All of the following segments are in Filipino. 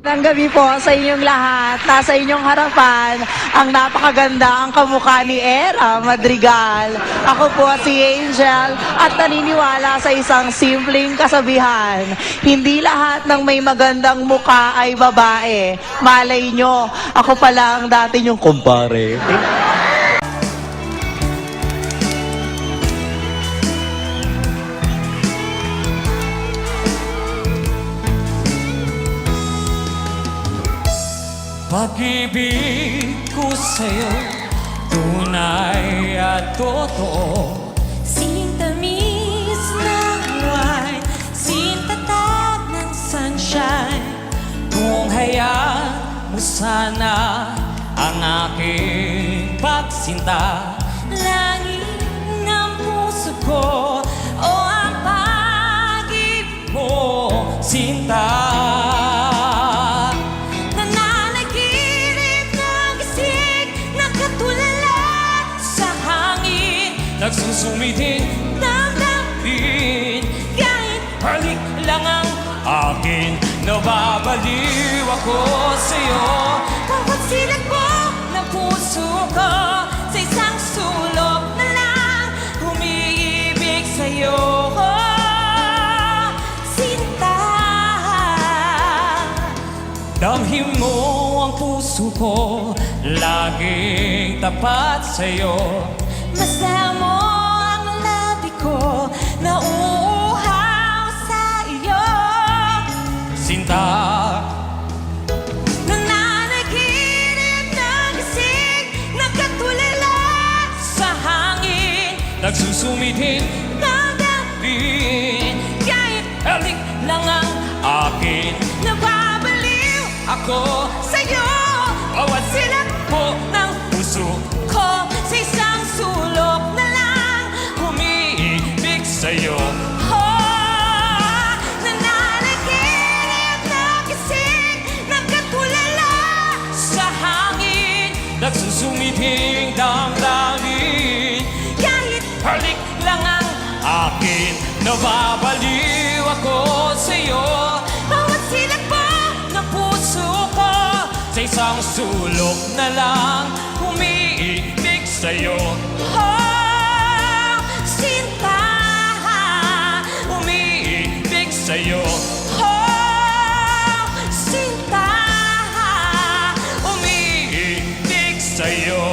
Ng gabi po sa inyong lahat. Nasa inyong harapan ang napakaganda ang kamukha ni Era Madrigal. Ako po si Angel at naniniwala sa isang simpleng kasabihan. Hindi lahat ng may magandang mukha ay babae. Malay nyo, ako pala ang dati nyong kumpare. Pag-ibig ko sa'yo, tunay at totoo. Sintamis ng wine, sintatag ng sunshine. Kung hayaan mo sana ang aking pagsinta, Langit ng puso ko, o ang pag-ibig mo, sinta. Nagsusumitin damdamin, kahit halik lang ang akin. Nababaliw ako sa'yo. bawat silagbo ng puso ko, sa isang sulok na lang umiibig sa'yo. Sinta, Damhin mo ang puso ko, laging tapat sa'yo. masaya mo ang labi ko, nauuhaw sa iyo. Sinta, Nananaginip ng gising, nagkatulala sa hangin. nagsusumitin Damdamin, kahit halik lang ang akin. nababaliw Ako sa'yo. bawat Silang po ng puso ko, sa isang sulok na lang umiibig sa'yo. nananaginip ng gising, nagkatulala sa hangin. Nagsusumiting damdamin, Kahit halik lang ang akin. Nababaliw ako sa'yo. bawat silagbo ng puso ko, Sa isang sulok na lang umiibig sa'yo. sinta, Umiibig sa'yo. sinta, Umiibig sa'yo.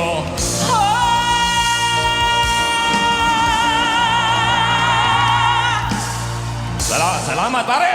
Salamat pare!